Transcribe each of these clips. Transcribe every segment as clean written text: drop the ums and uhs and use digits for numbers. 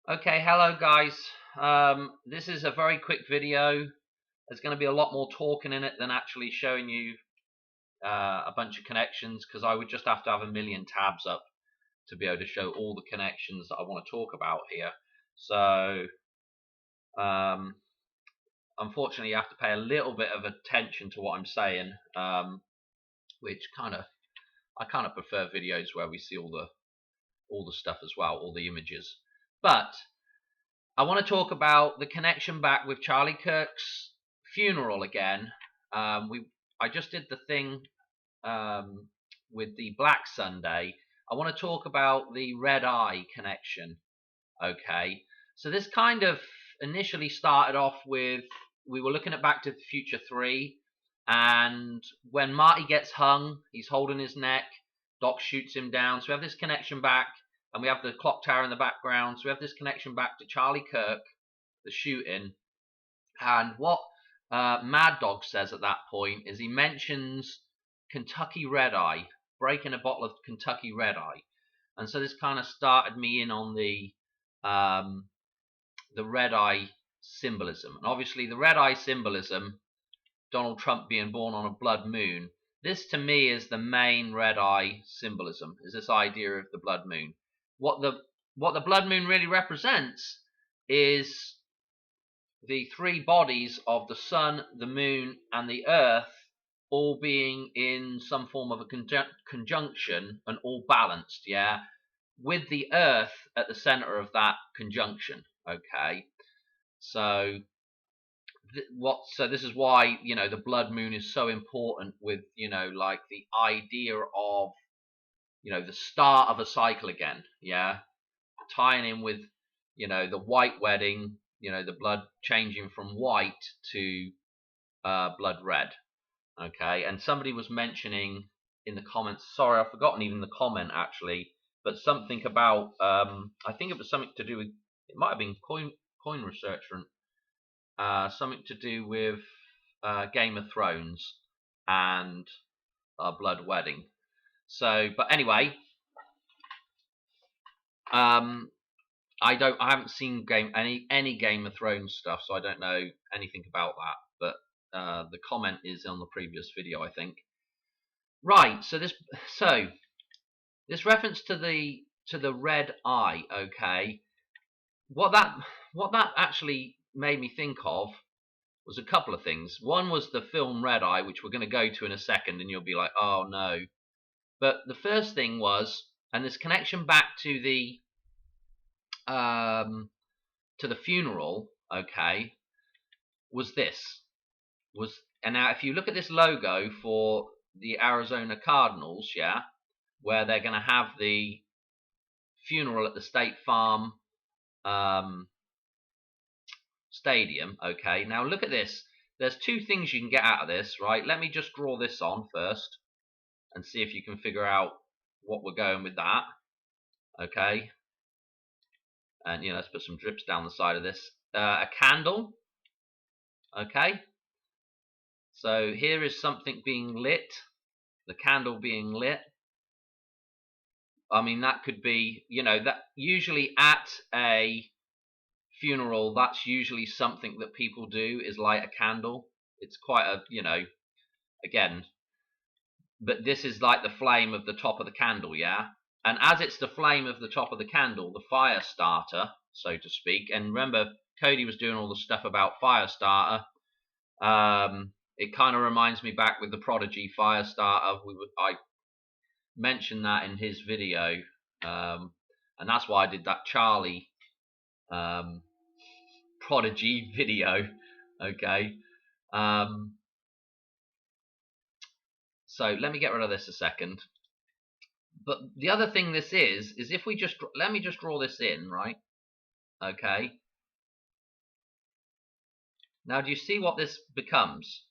Okay, hello guys. This is a very quick video. There's going to be a lot more talking in it than actually showing you a bunch of connections, because I would just have to have a million tabs up to be able to show all the connections that I want to talk about here. So, unfortunately, you have to pay a little bit of attention to what I'm saying, which I kind of prefer videos where we see all the stuff as well, all the images. But I want to talk about the connection back with Charlie Kirk's funeral again. I just did the thing with the Black Sunday. I want to talk about the red eye connection. Okay, so this kind of initially started off with, we were looking at Back to the Future 3, and when Marty gets hung, he's holding his neck, Doc shoots him down, so we have this connection back, and we have the clock tower in the background, so we have this connection back to Charlie Kirk, the shooting. And what Mad Dog says at that point is he mentions Kentucky Red Eye, breaking a bottle of Kentucky Red Eye. And so this kind of started me in on the red eye symbolism. And obviously the red eye symbolism, Donald Trump being born on a blood moon, this to me is the main red eye symbolism, is this idea of the blood moon. What the blood moon really represents is the three bodies of the sun, the moon, and the earth all being in some form of a conjunction and all balanced, yeah, with the earth at the center of that conjunction. Okay, so this is why, the blood moon is so important, with, like the idea of, the start of a cycle again, yeah, tying in with, the white wedding, the blood changing from white to blood red. Okay, and somebody was mentioning in the comments, sorry, I've forgotten even the comment actually, but something about, I think it was something to do with, it might have been coin researcher, something to do with Game of Thrones and blood wedding. So, but anyway, I haven't seen any Game of Thrones stuff, so I don't know anything about that. But the comment is on the previous video, I think. Right. So this reference to the red eye. Okay. What that actually made me think of was a couple of things. One was the film Red Eye, which we're going to go to in a second, and you'll be like, oh no. But the first thing was, and this connection back to the funeral, okay, was this. And now if you look at this logo for the Arizona Cardinals, yeah, where they're going to have the funeral at the State Farm stadium, okay, now look at this. There's two things you can get out of this, right? Let me just draw this on first and see if you can figure out what we're going with that, okay. And let's put some drips down the side of this. A candle, okay. So here is something being lit, the candle being lit. I mean, that could be, that usually at a funeral, that's usually something that people do, is light a candle. It's quite a, again, but this is like the flame of the top of the candle, yeah? And as it's the flame of the top of the candle, the fire starter, so to speak, and remember, Cody was doing all the stuff about fire starter. It kind of reminds me back with the Prodigy fire starter. I mentioned that in his video, and that's why I did that Charlie Prodigy video. Okay, so let me get rid of this a second. But the other thing this is if we just, let me just draw this in, right? Okay, now do you see what this becomes?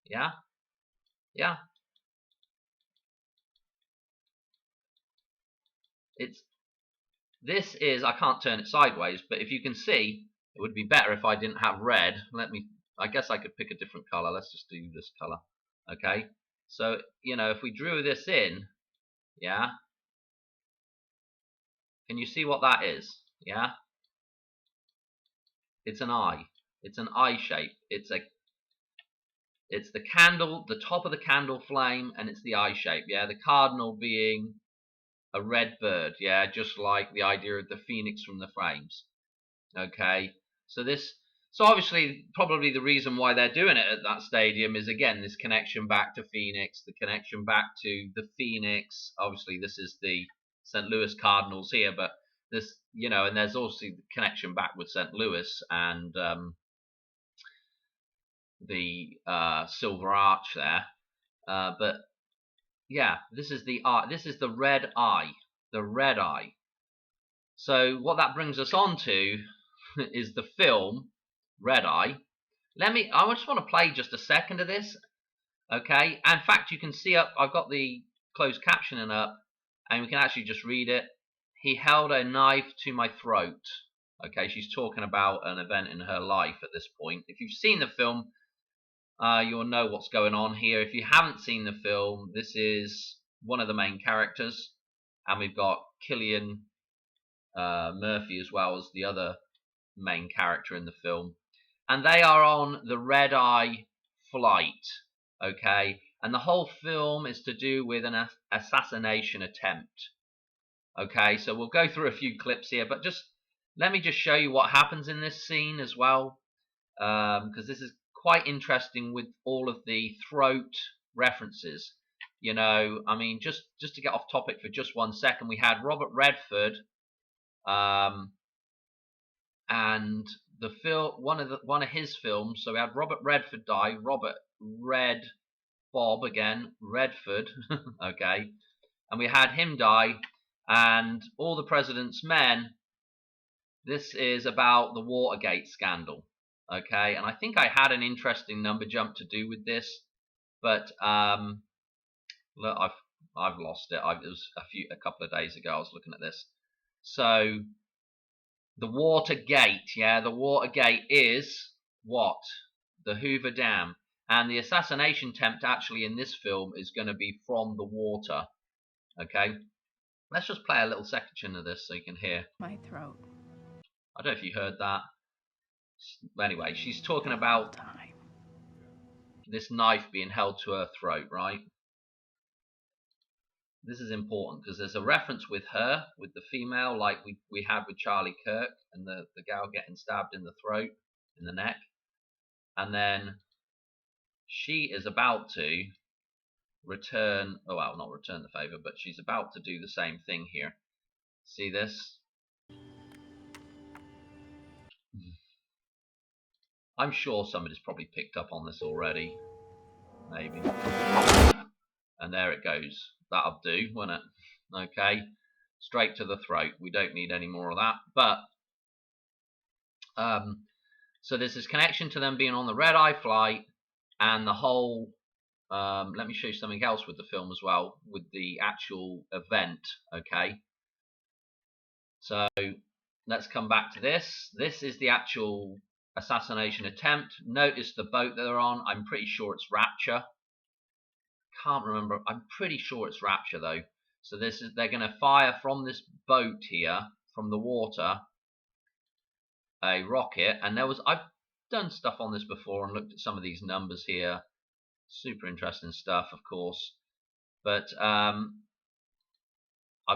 Yeah, this is, I can't turn it sideways, but if you can see, it would be better if I didn't have red. I guess I could pick a different color. Let's just do this color. Okay, so if we drew this in, yeah, can you see what that is? Yeah, It's an eye. It's an eye shape. It's the candle, the top of the candle flame, and it's the eye shape. Yeah, the cardinal being a red bird. Yeah, just like the idea of the phoenix from the frames. Okay, so obviously probably the reason why they're doing it at that stadium is, again, this connection back to Phoenix, the connection back to the Phoenix. Obviously this is the St. Louis Cardinals here, but this, and there's also the connection back with St. Louis and the Silver Arch there. But yeah, this is the red eye, the red eye. So what that brings us on to is the film Red Eye. I just want to play just a second of this, okay? And in fact, you can see I've got the closed captioning up, and we can actually just read it. He held a knife to my throat. Okay, she's talking about an event in her life at this point. If you've seen the film, you'll know what's going on here. If you haven't seen the film, this is one of the main characters, and we've got Cillian Murphy as well as the other main character in the film, and they are on the Red Eye flight. Okay, and the whole film is to do with an assassination attempt. Okay, so we'll go through a few clips here, but let me just show you what happens in this scene as well, because this is quite interesting with all of the throat references. I mean, just to get off topic for just 1 second, we had Robert Redford, and one of his films. So we had Robert Redford die. Robert Red Bob again, Redford. Okay, and we had him die, and All the President's Men. This is about the Watergate scandal. Okay, and I think I had an interesting number jump to do with this, but look, I've lost it. It was a couple of days ago I was looking at this. So the Watergate, yeah, the Watergate is what? The Hoover Dam. And the assassination attempt actually in this film is going to be from the water. Okay, let's just play a little section of this so you can hear. My throat. I don't know if you heard that. Anyway, she's talking about this knife being held to her throat, right? This is important because there's a reference with her, with the female, like we had with Charlie Kirk and the gal getting stabbed in the throat, in the neck. And then she is about to return, well, not return the favor, but she's about to do the same thing here. See this? I'm sure somebody's probably picked up on this already. Maybe. And there it goes. That'll do, won't it? Okay. Straight to the throat. We don't need any more of that. But so there's this connection to them being on the Red Eye flight, and the whole let me show you something else with the film as well, with the actual event. Okay, so let's come back to this. This is the actual assassination attempt. Notice the boat that they're on. I'm pretty sure it's Rapture. Can't remember. I'm pretty sure it's Rapture though. So they're going to fire from this boat here, from the water, a rocket. And I've done stuff on this before and looked at some of these numbers here. Super interesting stuff, of course. But I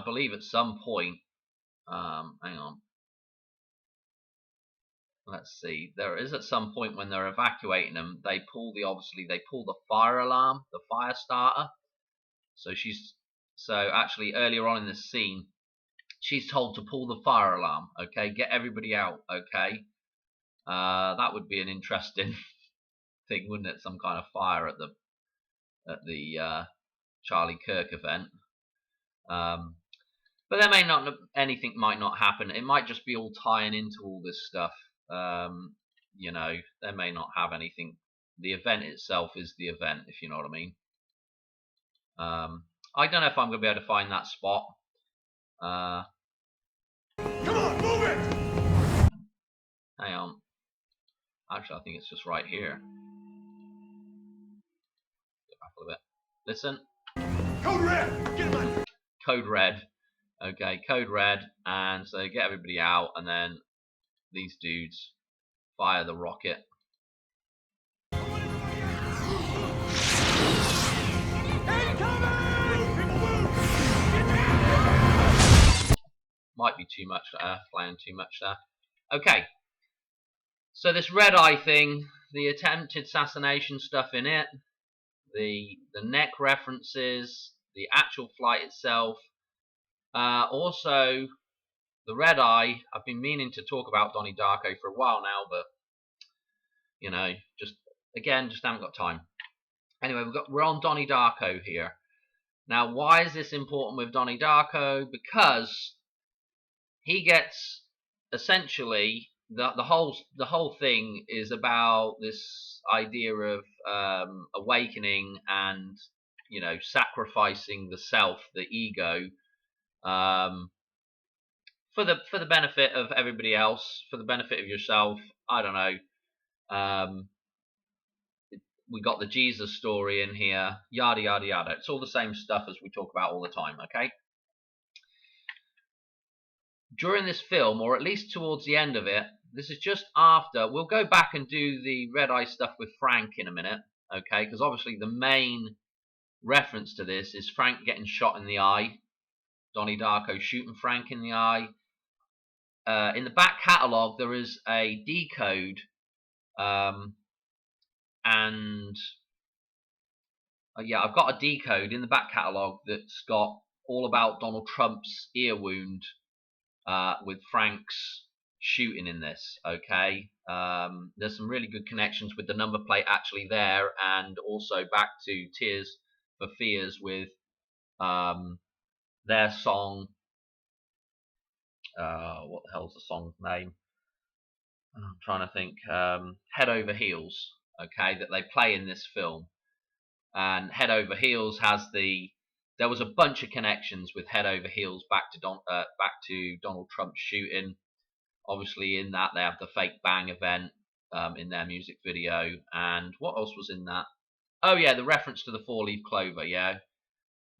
believe at some point, hang on. Let's see. There is at some point when they're evacuating them, they pull the fire alarm, the fire starter. So actually earlier on in this scene, she's told to pull the fire alarm. Okay, get everybody out. Okay, that would be an interesting thing, wouldn't it? Some kind of fire at the Charlie Kirk event. But there may not, anything might not happen. It might just be all tying into all this stuff. They may not have anything. The event itself is the event, if you know what I mean. I don't know if I'm going to be able to find that spot. Come on, move it! Hang on. Actually, I think it's just right here. Get back a little bit. Listen. Code red! Get him on! Code red. Okay, code red. And so get everybody out, and then these dudes fire the rocket. Might be too much playing too much there. Okay, so this red eye thing, the attempted assassination stuff in it, the neck references, the actual flight itself, also the red eye. I've been meaning to talk about Donnie Darko for a while now, but you know, just haven't got time. Anyway, we're on Donnie Darko here. Now, why is this important with Donnie Darko? Because he gets essentially the whole thing is about this idea of awakening and, you know, sacrificing the self, the ego, for the benefit of everybody else, for the benefit of yourself. I don't know. We got the Jesus story in here, yada yada yada. It's all the same stuff as we talk about all the time, okay? During this film, or at least towards the end of it, this is just after, we'll go back and do the red eye stuff with Frank in a minute, okay? Because obviously the main reference to this is Frank getting shot in the eye, Donnie Darko shooting Frank in the eye. In the back catalogue, there is a decode, and yeah, I've got a decode in the back catalogue that's got all about Donald Trump's ear wound with Frank's shooting in this, okay? There's some really good connections with the number plate actually there, and also back to Tears for Fears with their song, what the hell's the song's name? I'm trying to think. Head Over Heels, okay, that they play in this film. And Head Over Heels has there was a bunch of connections with Head Over Heels back to Donald Trump's shooting. Obviously, in that they have the fake bang event in their music video, and what else was in that? Oh yeah, the reference to the four-leaf clover. Yeah,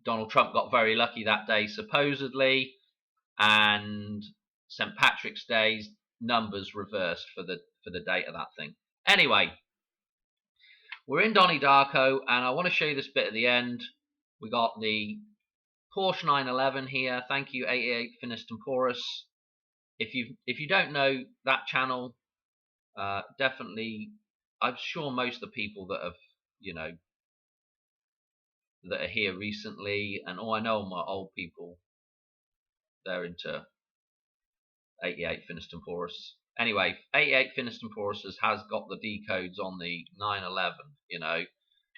Donald Trump got very lucky that day, supposedly, and St. Patrick's Day's numbers reversed for the date of that thing. Anyway, we're in Donnie Darko, and I want to show you this bit at the end. We got the Porsche 911 here. Thank you, 88 Finished and Porous. If you don't know that channel, definitely, I'm sure most of the people that have, you know, that are here recently, and I know my old people, they're into 88 Finished and Porous. Anyway, 88 Finished and Porous has got the decodes on the 911, you know.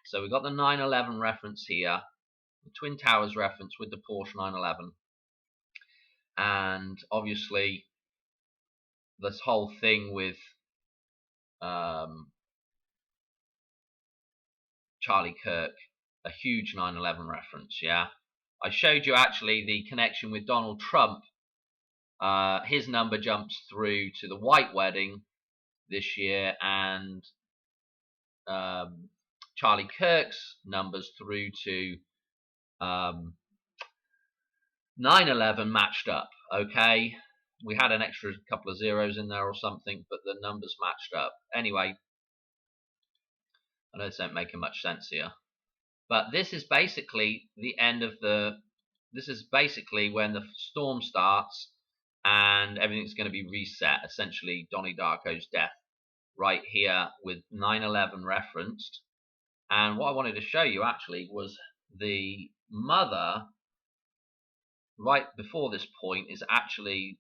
So we've got the 911 reference here, the Twin Towers reference with the Porsche 911. And obviously, this whole thing with Charlie Kirk, a huge 911 reference, yeah. I showed you actually the connection with Donald Trump. His number jumps through to the White Wedding this year, and Charlie Kirk's numbers through to 9/11 matched up, okay? We had an extra couple of zeros in there or something, but the numbers matched up. Anyway, I know this ain't making much sense here, but this is basically the end of this is basically when the storm starts and everything's going to be reset, essentially Donnie Darko's death right here with 9/11 referenced. And what I wanted to show you actually was the mother right before this point is actually,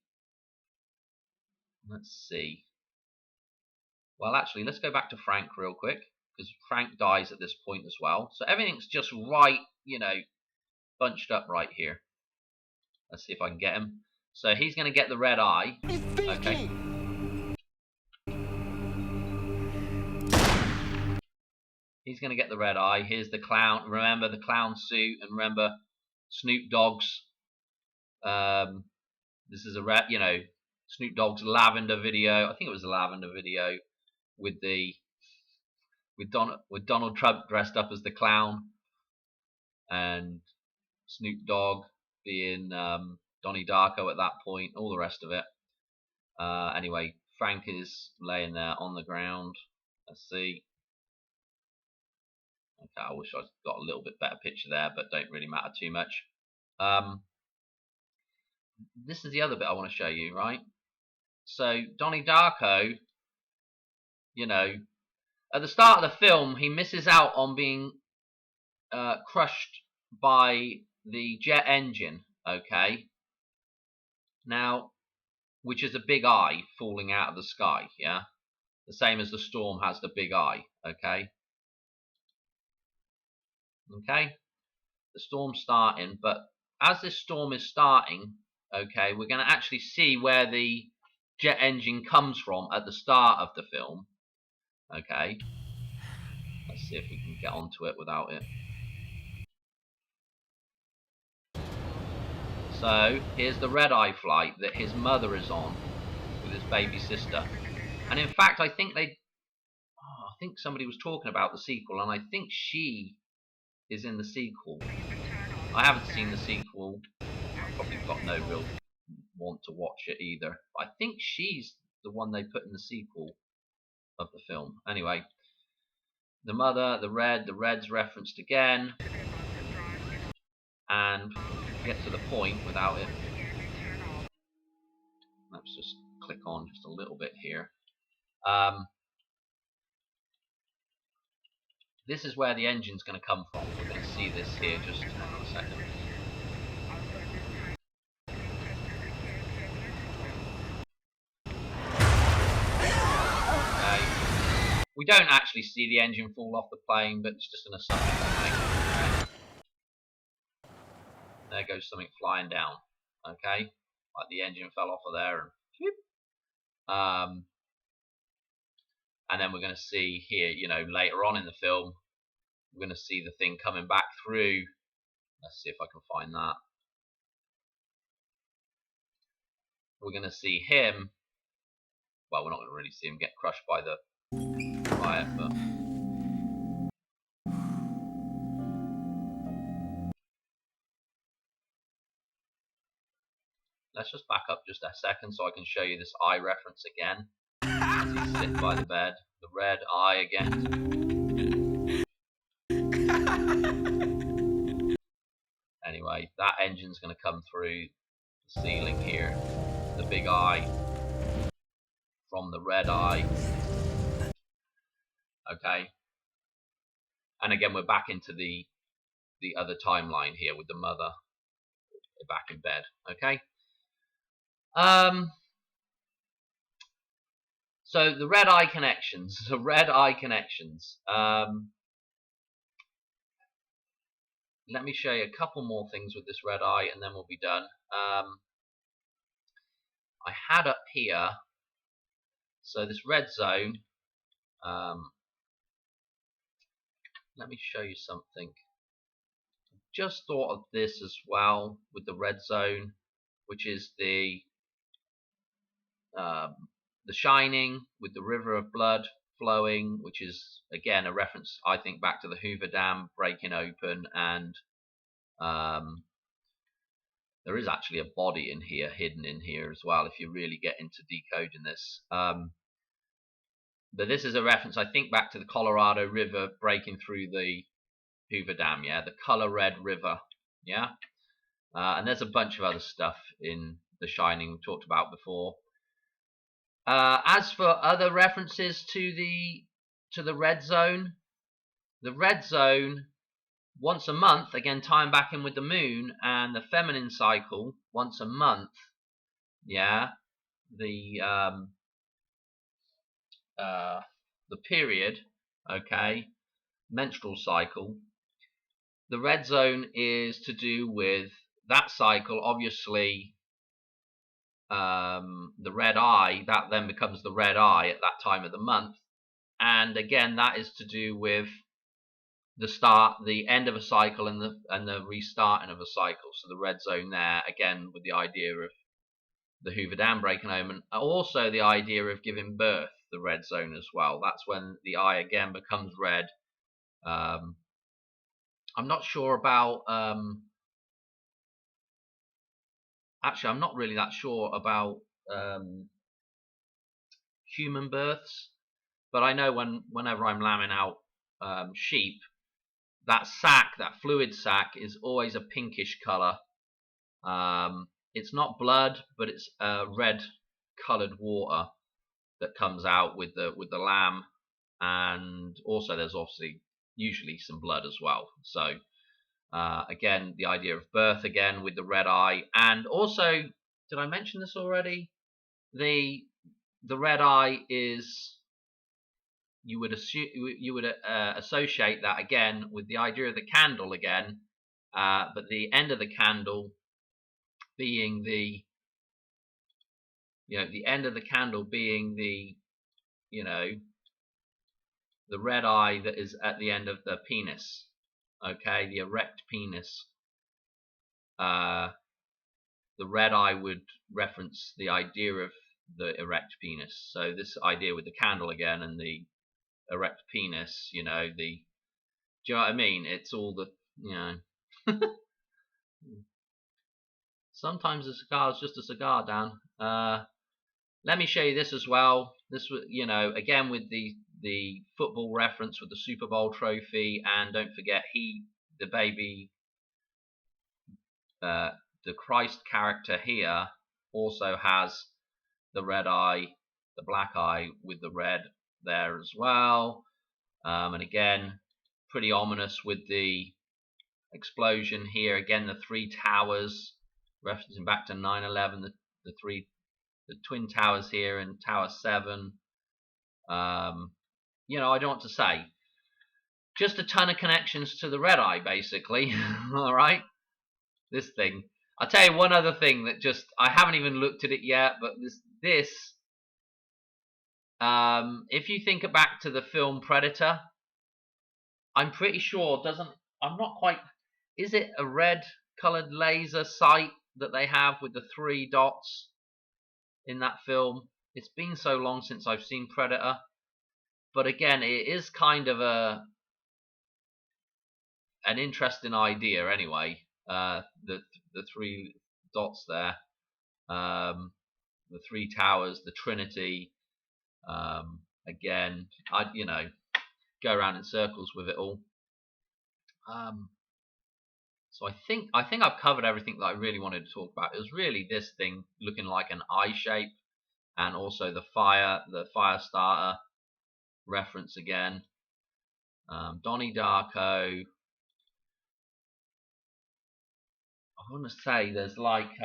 let's see, well actually let's go back to Frank real quick, because Frank dies at this point as well, so everything's just right, you know, bunched up right here. Let's see if I can get him. So he's going to get the red eye, okay. He's going to get the red eye. Here's the clown. Remember the clown suit, and remember Snoop Dogg's. This is a you know, Snoop Dogg's lavender video. I think it was a lavender video with Donald Trump dressed up as the clown, and Snoop Dogg being Donnie Darko at that point. All the rest of it. Anyway, Frank is laying there on the ground. Let's see. Okay, I wish I'd got a little bit better picture there, but don't really matter too much. This is the other bit I want to show you, right? So Donnie Darko, you know, at the start of the film, he misses out on being crushed by the jet engine. Okay. Now, which is a big eye falling out of the sky, yeah? The same as the storm has the big eye, okay? Okay? The storm's starting, but as this storm is starting, okay, we're going to actually see where the jet engine comes from at the start of the film, okay? Let's see if we can get onto it without it. So, here's the red-eye flight that his mother is on with his baby sister. And in fact, I think I think somebody was talking about the sequel, and I think she is in the sequel. I haven't seen the sequel. I've probably got no real want to watch it either. But I think she's the one they put in the sequel of the film. Anyway, the mother, the red's referenced again. And get to the point without it. Let's just click on just a little bit here. This is where the engine's going to come from. We're going to see this here just in a second. Okay. We don't actually see the engine fall off the plane, but it's just an assumption. Okay. There goes something flying down. Okay, like the engine fell off of there, and then we're going to see here, you know, later on in the film, we're going to see the thing coming back through. Let's see if I can find that. We're going to see him. Well, we're not going to really see him get crushed by it, but let's just back up just a second so I can show you this eye reference again. As he's sitting by the bed, the red eye again. Anyway, that engine's going to come through the ceiling here. The big eye from the red eye. Okay. And again, we're back into the other timeline here with the mother back in bed. Okay. So the red eye connections. The red eye connections. Let me show you a couple more things with this red eye, and then we'll be done. I had up here. So this red zone. Let me show you something. Just thought of this as well with the red zone, which is the Shining with the river of blood flowing, which is again a reference, I think, back to the Hoover Dam breaking open, and there is actually a body in here, hidden in here as well, if you really get into decoding this. But this is a reference, I think, back to the Colorado River breaking through the Hoover Dam, yeah, the color red river, yeah. And there's a bunch of other stuff in The Shining we talked about before. As for other references to the red zone, once a month, again tying back in with the moon and the feminine cycle, once a month, yeah, the period, okay, menstrual cycle. The red zone is to do with that cycle, obviously. The red eye, that then becomes the red eye at that time of the month, and again that is to do with the end of a cycle and the restarting of a cycle. So the red zone there, again with the idea of the Hoover Dam breaking open, also the idea of giving birth, the red zone as well. That's when the eye again becomes red. I'm not sure about actually, I'm not really that sure about human births. But I know whenever I'm lambing out sheep, that sac, that fluid sac, is always a pinkish colour. It's not blood, but it's red coloured water that comes out with the lamb, and also there's obviously usually some blood as well. So again, the idea of birth again with the red eye, and also, did I mention this already? The red eye is, you would assume, you would associate that again with the idea of the candle again, but the end of the candle being the end of the candle being the the red eye that is at the end of the penis. Okay, the erect penis. The red eye would reference the idea of the erect penis. So this idea with the candle again and the erect penis, do you know what I mean? It's all the, sometimes a cigar is just a cigar, Dan. Let me show you this as well. This was, again with the football reference with the Super Bowl trophy, and don't forget the baby, the Christ character here also has the red eye, the black eye with the red there as well. And again, pretty ominous with the explosion here. Again, the three towers, referencing back to 9/11. The twin towers here in Tower 7. I don't know what to say. Just a ton of connections to the red eye, basically. All right, this thing. I'll tell you one other thing that I haven't even looked at it yet, but this. If you think back to the film Predator, I'm pretty sure I'm not quite. Is it a red coloured laser sight that they have with the 3 dots in that film? It's been so long since I've seen Predator, but again, it is kind of an interesting idea anyway. The 3 dots there, the 3 towers, the Trinity. Again, I go around in circles with it all. So I think I've covered everything that I really wanted to talk about. It was really this thing looking like an eye shape, and also the fire starter reference again. Donnie Darko. I want to say there's like,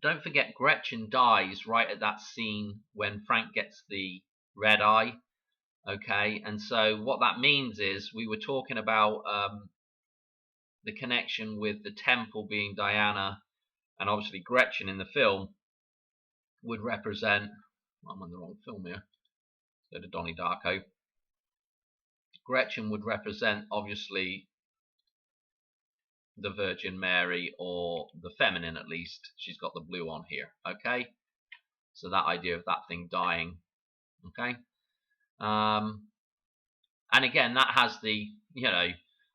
don't forget Gretchen dies right at that scene when Frank gets the red eye. Okay, and so what that means is we were talking about the connection with the temple being Diana, and obviously Gretchen in the film would represent, I'm on the wrong film here, go to Donnie Darko. Gretchen would represent obviously the Virgin Mary, or the feminine at least. She's got the blue on here. Okay, so that idea of that thing dying. Okay, and again, that has the,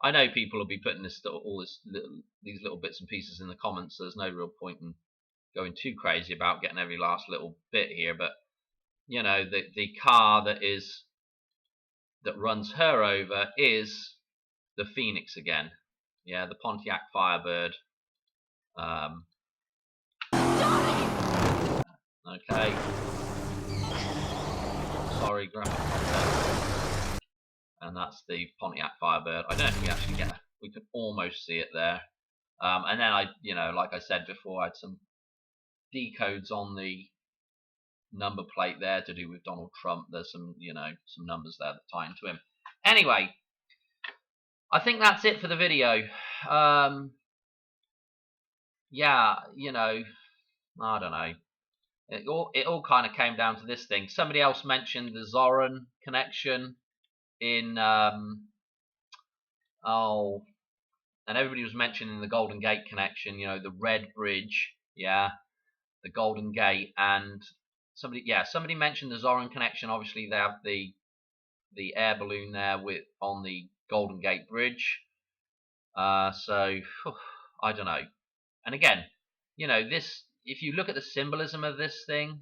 I know people will be putting these little bits and pieces in the comments, so there's no real point in going too crazy about getting every last little bit here, but the car that runs her over is the Phoenix again. Yeah, the Pontiac Firebird. Okay. Sorry, graphic content. And that's the Pontiac Firebird. I don't know if we actually we could almost see it there. And then like I said before, I had some decodes on the number plate there to do with Donald Trump. There's some, some numbers there that tie into him. Anyway, I think that's it for the video. Yeah, I don't know. It all kind of came down to this thing. Somebody else mentioned the Zoran connection in and everybody was mentioning the Golden Gate connection. The Red Bridge, yeah, the Golden Gate, and somebody mentioned the Zoran connection. Obviously, they have the air balloon there on the Golden Gate Bridge. So I don't know. And again, this, if you look at the symbolism of this thing,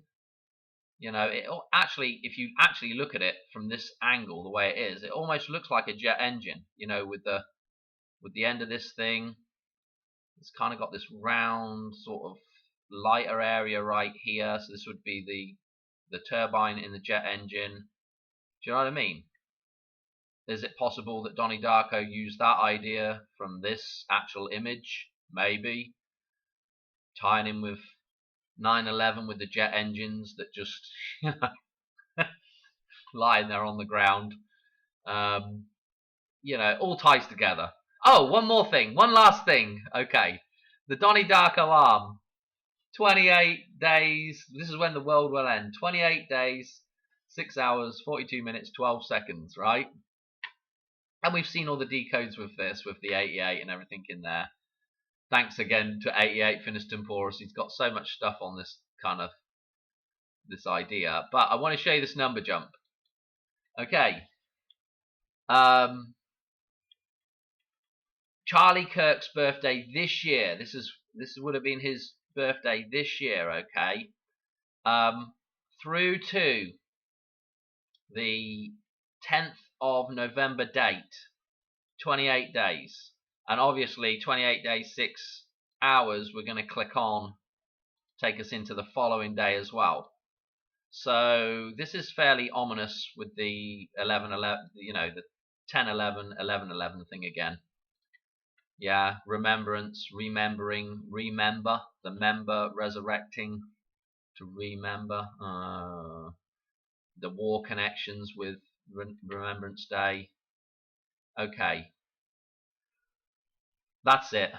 You know, it actually, if you actually look at it from this angle, the way it is, it almost looks like a jet engine. You know, with the end of this thing, it's kind of got this round sort of lighter area right here. So this would be the turbine in the jet engine. Do you know what I mean? Is it possible that Donnie Darko used that idea from this actual image? Maybe. Tying in with 9/11 with the jet engines that just lying there on the ground. You know, all ties together. Oh, one more thing. One last thing. Okay. The Donnie Darko arm. 28 days. This is when the world will end. 28 days, 6 hours, 42 minutes, 12 seconds, right? And we've seen all the decodes with this, with the 88 and everything in there. Thanks again to 88 Finis Temporis. He's got so much stuff on this kind of this idea. But I want to show you this number jump. Okay. Charlie Kirk's birthday this year. This would have been his birthday this year. Okay. Through to the 10th of November date. 28 days. And obviously 28 days, 6 hours, we're going to click on, take us into the following day as well. So this is fairly ominous with the 11/11, you know, the 10/11, 11/11 thing again. Yeah, remembrance, remembering, remember, the member resurrecting to remember. The war connections with Remembrance Day. Okay. That's it.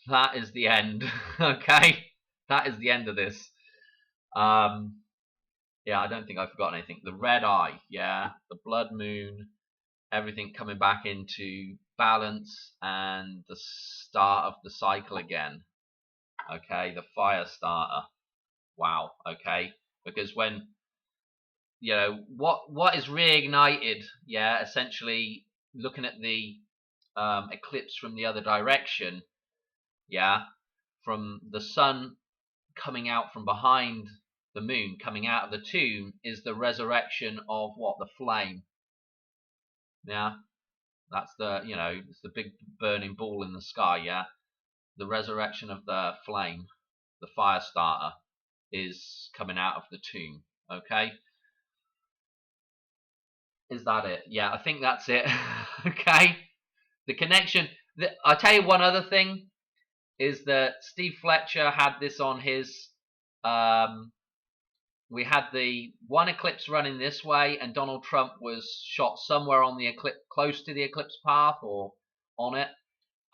That is the end. Okay? That is the end of this. Yeah, I don't think I've forgotten anything. The red eye, yeah, the blood moon, everything coming back into balance, and the start of the cycle again. Okay, the fire starter. Wow, okay. Because when, you know, what is reignited, yeah, essentially looking at the eclipse from the other direction, yeah, from the sun coming out from behind the moon, coming out of the tomb, is the resurrection of what? The flame. Yeah, that's the, you know, it's the big burning ball in the sky. Yeah, the resurrection of the flame, the fire starter, is coming out of the tomb. Okay, is that it? Yeah, I think that's it. Okay, the connection. I'll tell you one other thing is that Steve Fletcher had this on his. We had the one eclipse running this way, and Donald Trump was shot somewhere on the eclipse, close to the eclipse path or on it,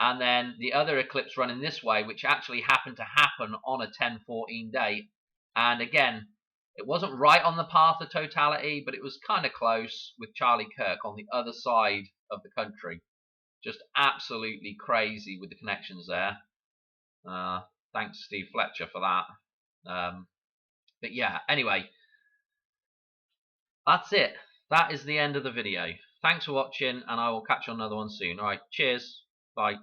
and then the other eclipse running this way, which actually happened to happen on a 10/14 date. And again, it wasn't right on the path of totality, but it was kind of close with Charlie Kirk on the other side of the country. Just absolutely crazy with the connections there. Thanks Steve Fletcher for that. But yeah, anyway, that's it. That is the end of the video. Thanks for watching, and I will catch you on another one soon. Alright, cheers. Bye.